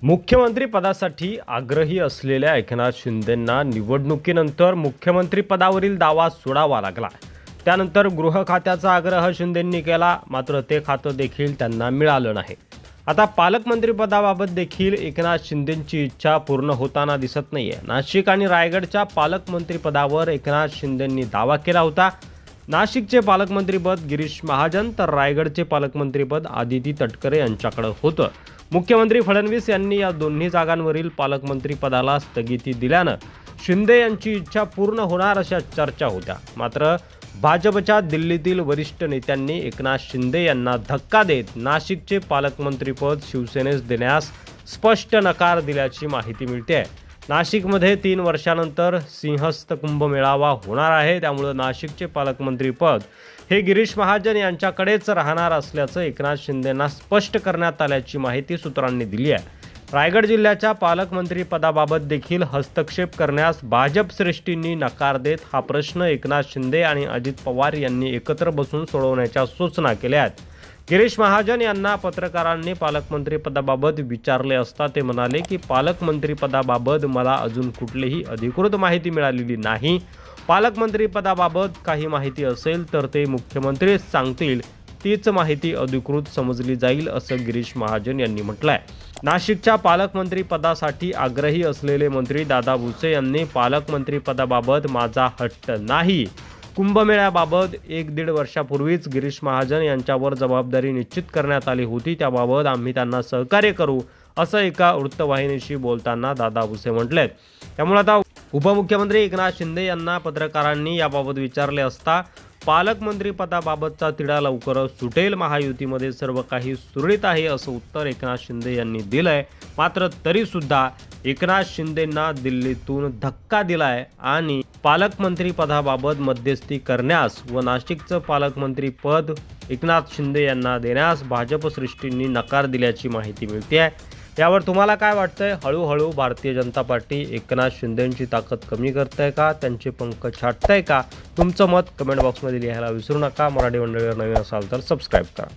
मुख्यमंत्री पदासाठी आग्रही असलेल्या एकनाथ शिंदेंना निवडणुकीनंतर मुख्यमंत्री पदावरील दावा सोडावा लागला। त्यानंतर गृह खात्याचा आग्रह शिंदेंनी केला, मात्र ते खातं देखील त्यांना मिळालं नाही। आता पालकमंत्री पदाबाबत देखील एकनाथ शिंदेंची इच्छा पूर्ण होताना दिसत नाहीये। नाशिक आणि रायगडच्या पालकमंत्री पदावर एकनाथ शिंदेंनी दावा केला होता। नाशिकचे पालकमंत्रीपद गिरीश महाजन तर रायगडचे पालकमंत्रीपद आदिती तटकरे यांच्याकडे होतं। मुख्यमंत्री फडणवीस यांनी या दोन्ही जागांवरील पालकमंत्री पदाला स्थगिती दिल्यानं शिंदे यांची इच्छा पूर्ण होणार अशा चर्चा होत्या। मात्र भाजपच्या दिल्लीतील वरिष्ठ नेत्यांनी एकनाथ शिंदे यांना धक्का देत नाशिकचे पालकमंत्रीपद शिवसेनेस देण्यास स्पष्ट नकार दिल्याची माहिती मिळते। नाशिकमध्ये 3 वर्षांनंतर सिंहस्थ कुंभमेळावा होणार आहे, त्यामुळे नाशिकचे पालकमंत्रीपद हे गिरीश महाजन यांच्याकडेच राहणार असल्याचं एकनाथ शिंदेंना स्पष्ट करण्यात आल्याची माहिती सूत्रांनी दिली आहे। रायगड जिल्ह्याच्या पालकमंत्री पदाबाबत देखील हस्तक्षेप करण्यास भाजप श्रेष्ठींनी नकार देत हा प्रश्न एकनाथ शिंदे आणि अजित पवार यांनी एकत्र बसून सोडवण्याच्या सूचना केल्या आहेत। गिरीश महाजन यांना पत्रकारांनी पालकमंत्री पदाबाबत विचारले असता ते म्हणाले की पालकमंत्री पदाबाबत मला अजून कुठलीही अधिकृत माहिती मिळालेली नाही। पालकमंत्री पदाबाबत काही माहिती असेल तर ते मुख्यमंत्रीच सांगतील, तीच माहिती अधिकृत समजली जाईल असं गिरीश महाजन यांनी म्हटलंय। नाशिकच्या पालकमंत्री पदासाठी आग्रही असलेले मंत्री दादा भुसे यांनी पालकमंत्री पदाबाबत माझा हट्ट नाही। कुंभमेळ्याबाबत 1-1.5 वर्षापूर्वीच गिरीश महाजन यांच्यावर जबाबदारी निश्चित करण्यात आली होती, त्याबाबत आम्ही त्यांना सहकार्य करू असं एका वृत्तवाहिनीशी बोलताना दादा भुसे म्हटलेत। त्यामुळे आता उपमुख्यमंत्री एकनाथ शिंदे यांना पत्रकारांनी याबाबत विचारले असता पालकमंत्री पदाबाबतचा तिढा लवकरच सुटेल, महायुतीमध्ये सर्व काही सुरळीत आहे असं उत्तर एकनाथ शिंदे यांनी दिलंय। मात्र तरी सुद्धा एकनाथ शिंदेंना दिल्लीतून धक्का दिलाय आणि पालकमंत्री पदाबाबत मध्यस्थी करण्यास व नाशिकचं पालकमंत्री पद एकनाथ शिंदे यांना देण्यास भाजप श्रेष्ठींनी नकार दिल्याची माहिती मिळते आहे। यावर तुम्हाला काय वाटतंय? हळूहळू भारतीय जनता पार्टी एकनाथ शिंदेंची ताकद कमी करते का, त्यांचे पंख छाटते का? तुमचं मत कमेंट बॉक्समध्ये लिहायला विसरू नका। मराठी मंडळीवर नवीन असाल तर सबस्क्राईब करा।